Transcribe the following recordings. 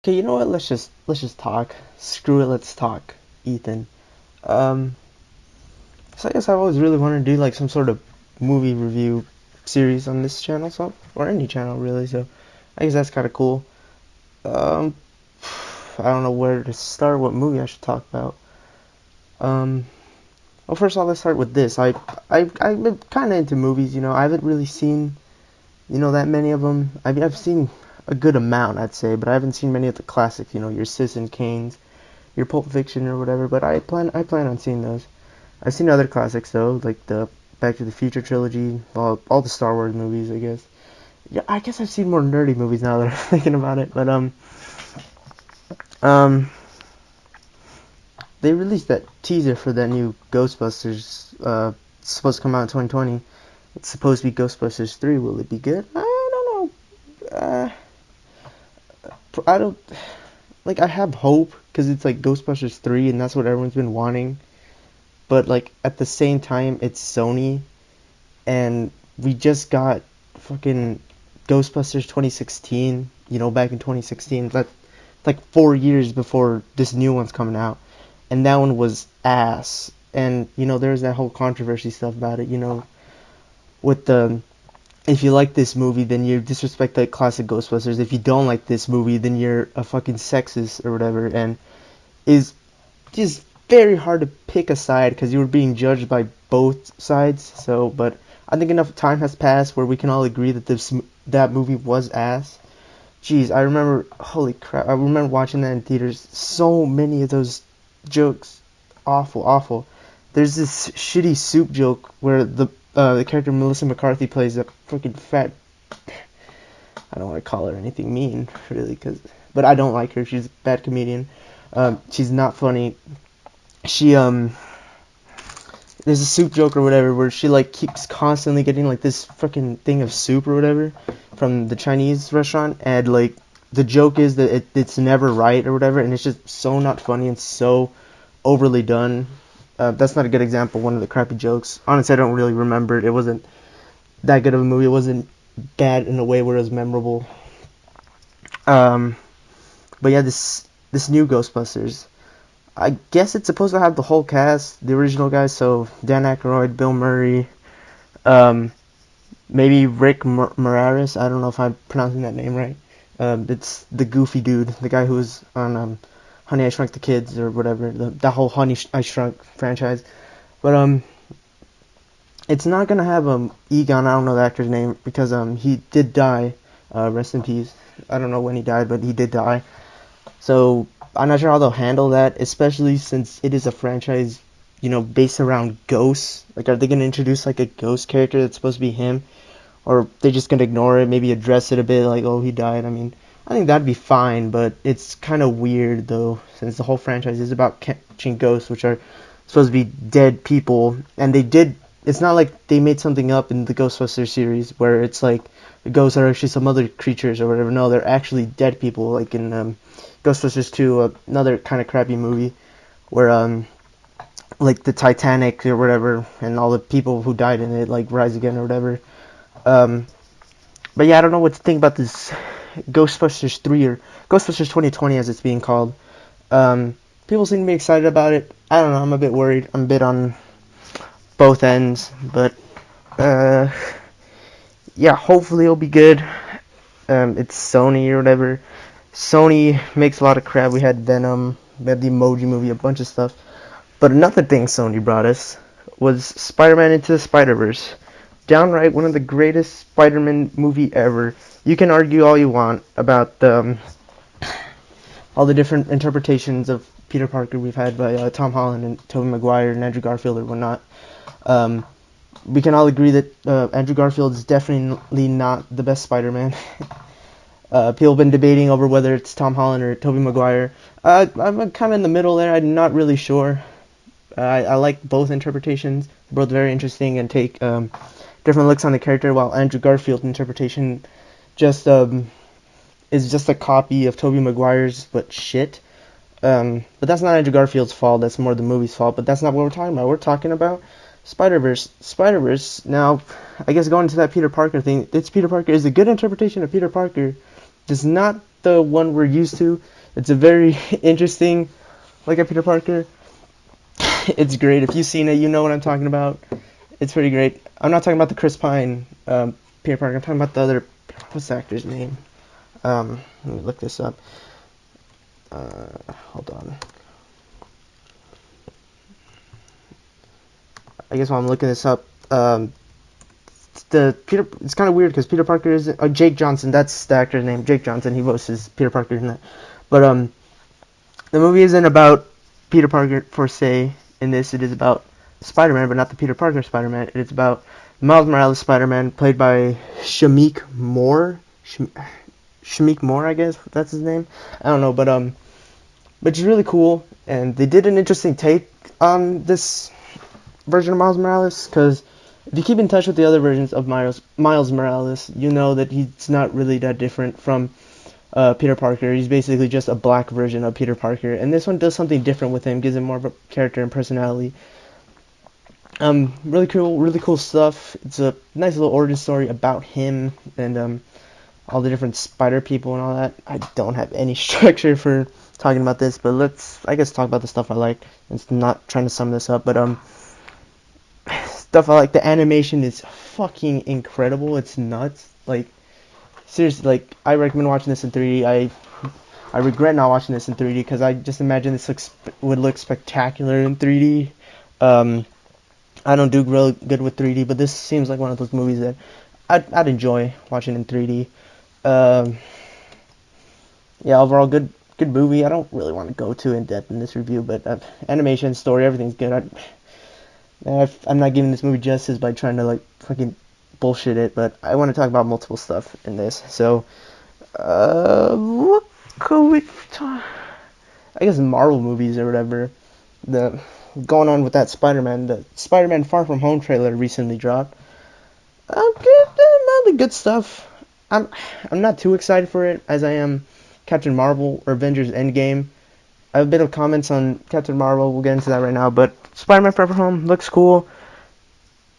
Okay, you know what? Let's just talk. Screw it, let's talk, Ethan. Um, so I guess I've always really wanted to do like some sort of movie review series on this channel, or any channel really. So I guess that's kind of cool. Um, I don't know where to start. What movie I should talk about? Um, well, first of all, let's start with this. I've been kind of into movies. I haven't really seen that many of them. I've seen a good amount, I'd say, but I haven't seen many of the classics. Your Citizen Kane's, your Pulp Fiction or whatever. But I plan on seeing those. I've seen other classics though, like the Back to the Future trilogy, all the Star Wars movies, I guess. Yeah, I guess I've seen more nerdy movies now that I'm thinking about it. But um, they released that teaser for that new Ghostbusters. It's supposed to come out in 2020. It's supposed to be Ghostbusters 3. Will it be good? I don't know. I don't like. I have hope because it's like Ghostbusters 3, and that's what everyone's been wanting. But like at the same time, it's Sony, and we just got fucking Ghostbusters 2016, back in 2016. That's like 4 years before this new one's coming out. And that one was ass. And, there's that whole controversy stuff about it, with the, if you like this movie, then you disrespect the classic Ghostbusters. If you don't like this movie, then you're a fucking sexist or whatever. And is just very hard to pick a side because you were being judged by both sides. So, but I think enough time has passed where we can all agree that that movie was ass. Jeez, I remember, holy crap, I remember watching that in theaters. So many of those jokes, awful, awful. There's this shitty soup joke where the character Melissa McCarthy plays a fucking fat. I don't want to call her anything mean, really, but I don't like her. She's a bad comedian. She's not funny. She there's a soup joke or whatever where she like keeps constantly getting like this fucking thing of soup or whatever from the Chinese restaurant, and like the joke is that it's never right or whatever, and it's just so not funny and so overly done. That's not a good example. One of the crappy jokes. Honestly, I don't really remember it. It wasn't that good of a movie. It wasn't bad in a way where it was memorable. Um, but yeah, this new Ghostbusters. I guess it's supposed to have the whole cast, the original guys, so Dan Aykroyd, Bill Murray, um, maybe Rick Moranis. I don't know if I'm pronouncing that name right. It's the goofy dude, the guy who was on Honey I Shrunk the Kids or whatever, that whole Honey I Shrunk franchise. But it's not gonna have Egon. I don't know the actor's name because he did die. Rest in peace. I don't know when he died, but he did die. So I'm not sure how they'll handle that, especially since it is a franchise, based around ghosts. Like, are they gonna introduce like a ghost character that's supposed to be him, or they just gonna ignore it, maybe address it a bit, like, oh, he died? I mean, I think that'd be fine, but it's kind of weird though, since the whole franchise is about catching ghosts, which are supposed to be dead people, and they did. It's not like they made something up in the Ghostbusters series where it's like the ghosts are actually some other creatures or whatever. No, they're actually dead people, like in Ghostbusters 2, another kind of crappy movie where like the Titanic or whatever, and all the people who died in it like rise again or whatever. Um, but yeah, I don't know what to think about this Ghostbusters 3 or Ghostbusters 2020 as it's being called. People seem to be excited about it. I don't know. I'm a bit worried. I'm a bit on both ends, but uh, yeah, hopefully it'll be good. It's Sony or whatever. Sony makes a lot of crap. We had Venom, we had the Emoji Movie, a bunch of stuff. But another thing Sony brought us was Spider-Man Into the Spider-Verse. Downright one of the greatest Spider-Man movie ever. You can argue all you want about all the different interpretations of Peter Parker we've had by Tom Holland and Tobey Maguire and Andrew Garfield or whatnot. Um, we can all agree that Andrew Garfield is definitely not the best Spider-Man. People have been debating over whether it's Tom Holland or Tobey Maguire. I'm kind of in the middle there. I'm not really sure. I like both interpretations. They're both very interesting and take different looks on the character, while Andrew Garfield's interpretation just is just a copy of Tobey Maguire's, but shit. But that's not Andrew Garfield's fault. That's more the movie's fault. But that's not what we're talking about. We're talking about Spider-Verse. Spider-Verse. Now, I guess going to that Peter Parker thing, it's Peter Parker is a good interpretation of Peter Parker. Does not the one we're used to. It's a very interesting look at Peter Parker. It's great. If you've seen it, you know what I'm talking about. It's pretty great. I'm not talking about the Chris Pine Peter Parker. I'm talking about the other. What's the actor's name? Let me look this up. Hold on. I guess while I'm looking this up, it's kind of weird because Peter Parker is Jake Johnson. That's the actor's name, Jake Johnson. He voices Peter Parker in that. But the movie isn't about Peter Parker per se. In this, it is about Spider-Man, but not the Peter Parker Spider-Man. It's about Miles Morales Spider-Man, played by Shameik Moore. Shameik Moore, I guess that's his name. I don't know, but it's really cool, and they did an interesting take on this version of Miles Morales, because if you keep in touch with the other versions of Miles Morales, you know that he's not really that different from Peter Parker. He's basically just a black version of Peter Parker, and this one does something different with him, gives him more of a character and personality. Really cool stuff. It's a nice little origin story about him and all the different spider people and all that. I don't have any structure for talking about this, but let's, I guess, talk about the stuff I like. It's not trying to sum this up, but stuff I like. The animation is fucking incredible. It's nuts. Like, seriously, like, I recommend watching this in 3D. I regret not watching this in 3D because I just imagine this would look spectacular in 3D. I don't do real good with 3D, but this seems like one of those movies that I'd enjoy watching in 3D. Yeah, overall good movie. I don't really want to go too in depth in this review, but animation, story, everything's good. I'm not giving this movie justice by trying to like fucking bullshit it, but I want to talk about multiple stuff in this. So, what could we talk? I guess Marvel movies or whatever. Going on with that Spider-Man, the Spider-Man Far From Home trailer recently dropped. Good stuff. I'm not too excited for it as I am Captain Marvel or Avengers Endgame. I have a bit of comments on Captain Marvel. We'll get into that right now. But Spider-Man Far From Home looks cool.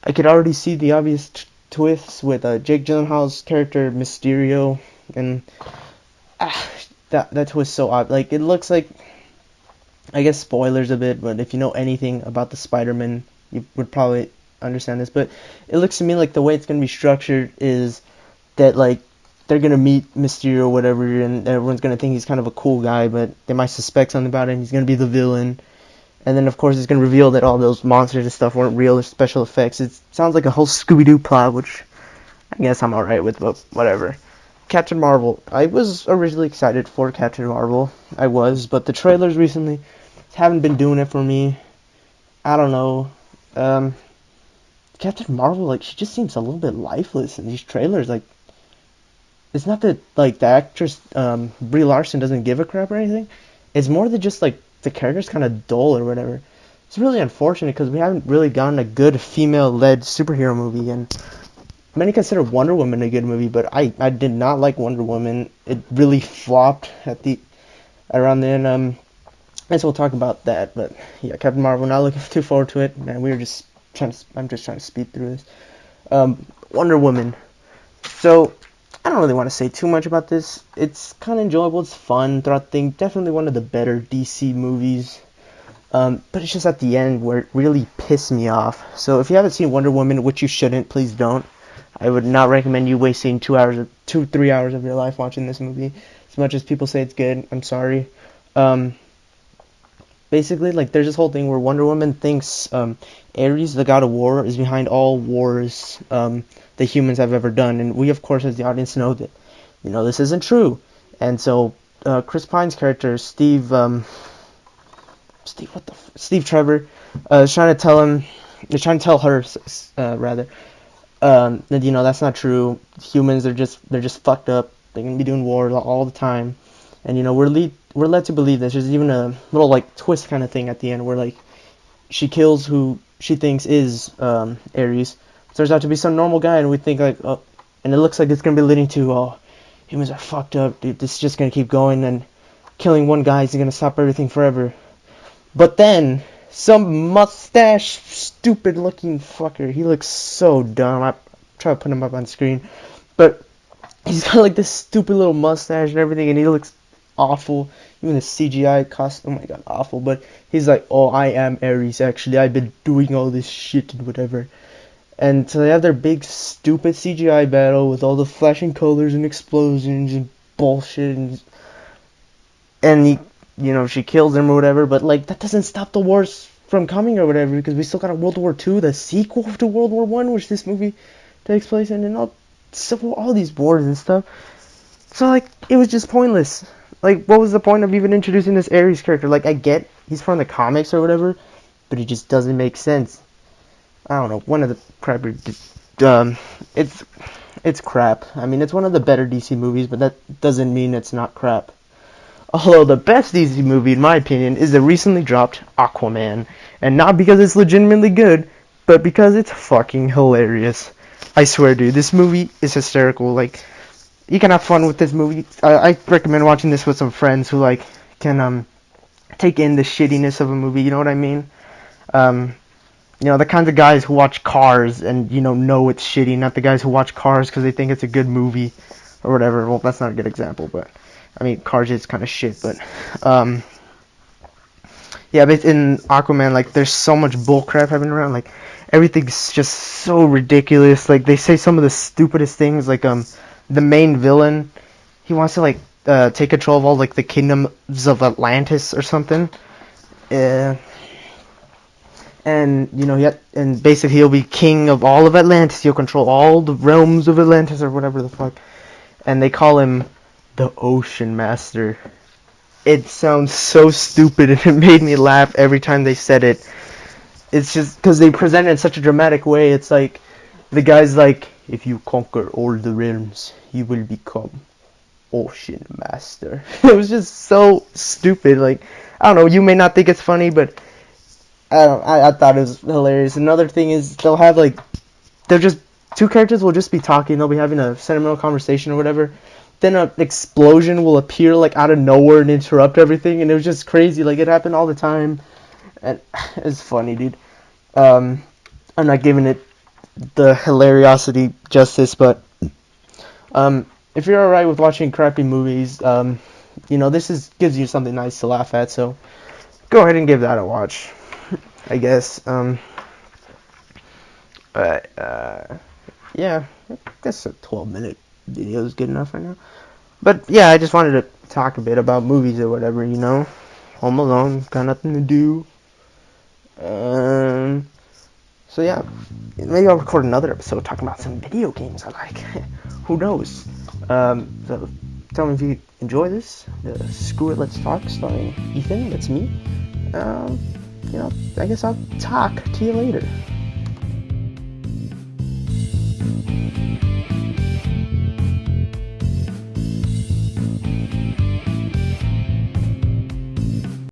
I could already see the obvious twists with Jake Gyllenhaal's character Mysterio, and that twist so odd. Like, it looks like, I guess spoilers a bit, but if you know anything about the Spider-Man, you would probably understand this. But it looks to me like the way it's gonna be structured is that, like, they're gonna meet Mysterio or whatever, and everyone's gonna think he's kind of a cool guy, but they might suspect something about him. He's gonna be the villain, and then of course it's gonna reveal that all those monsters and stuff weren't real or special effects. It sounds like a whole Scooby-Doo plot, which I guess I'm alright with, but whatever. Captain Marvel. I was originally excited for Captain Marvel. I was, but the trailers recently haven't been doing it for me. I don't know. Captain Marvel, like, she just seems a little bit lifeless in these trailers. Like, it's not that, like, the actress, Brie Larson doesn't give a crap or anything. It's more that just, like, the character's kind of dull or whatever. It's really unfortunate because we haven't really gotten a good female-led superhero movie, and many consider Wonder Woman a good movie, but I did not like Wonder Woman. It really flopped around the end. I guess we'll talk about that, but yeah, Captain Marvel, not looking too forward to it. Man, I'm just trying to speed through this. Wonder Woman. So, I don't really want to say too much about this. It's kind of enjoyable, it's fun throughout the thing. Definitely one of the better DC movies. But it's just at the end where it really pissed me off. So if you haven't seen Wonder Woman, which you shouldn't, please don't. I would not recommend you wasting 3 hours of your life watching this movie. As much as people say it's good, I'm sorry. Basically, like, there's this whole thing where Wonder Woman thinks Ares, the god of war, is behind all wars the humans have ever done, and we, of course, as the audience, know that, you know, this isn't true. And so Chris Pine's character, Steve Trevor, is trying to tell her, rather, that, you know, that's not true. Humans, they're just fucked up. They're gonna be doing war all the time, and, you know, we're led to believe this. There's even a little, like, twist kind of thing at the end where, like, she kills who she thinks is Ares. Turns out to be some normal guy, and we think, like, oh, and it looks like it's gonna be leading to, oh, humans are fucked up, dude. This is just gonna keep going, and killing one guy is gonna stop everything forever. But then some mustache, stupid-looking fucker. He looks so dumb. I try to put him up on screen, but He's got like this stupid little mustache and everything, and he looks awful. Even the CGI costume, oh my god, awful. But he's like, oh, I am Ares. Actually, I've been doing all this shit and whatever. And so they have their big stupid CGI battle with all the flashing colors and explosions and bullshit, and he, she kills him or whatever. But like that doesn't stop the wars from coming or whatever, because we still got a World War II, the sequel to World War One, which this movie takes place in, and all these wars and stuff. So like it was just pointless. Like, what was the point of even introducing this Ares character? Like, I get he's from the comics or whatever, but he just doesn't make sense. I don't know. One of the crappy, it's crap. I mean, it's one of the better DC movies, but that doesn't mean it's not crap. Although the best DC movie, in my opinion, is the recently dropped Aquaman, and not because it's legitimately good, but because it's fucking hilarious. I swear, dude, this movie is hysterical. Like, you can have fun with this movie. I recommend watching this with some friends who like can take in the shittiness of a movie. You know what I mean? The kinds of guys who watch Cars and know it's shitty, not the guys who watch Cars because they think it's a good movie or whatever. Well, that's not a good example, but I mean Cars is kind of shit. But yeah, but in Aquaman, like there's so much bullcrap happening around. Like everything's just so ridiculous. Like they say some of the stupidest things. Like the main villain, he wants to like take control of all like the kingdoms of Atlantis or something. And and basically he'll be king of all of Atlantis. He'll control all the realms of Atlantis or whatever the fuck. And they call him the Ocean Master. It sounds so stupid, and it made me laugh every time they said it. It's just because they present it in such a dramatic way. It's like the guy's like, if you conquer all the realms, you will become Ocean Master. It was just so stupid. Like, I don't know. You may not think it's funny, but I thought it was hilarious. Another thing is they'll just two characters will just be talking. They'll be having a sentimental conversation or whatever. Then an explosion will appear like out of nowhere and interrupt everything, and it was just crazy. Like it happened all the time, and it's funny, dude. I'm not giving it the hilariosity justice, but if you're alright with watching crappy movies, this gives you something nice to laugh at. So go ahead and give that a watch, I guess. But yeah, I guess a 12-minute video is good enough right now. But yeah, I just wanted to talk a bit about movies or whatever, Home Alone, got nothing to do. So yeah, maybe I'll record another episode talking about some video games I like. Who knows? So tell me if you enjoy this. Screw It, Let's Talk, starring Ethan. That's me. I guess I'll talk to you later.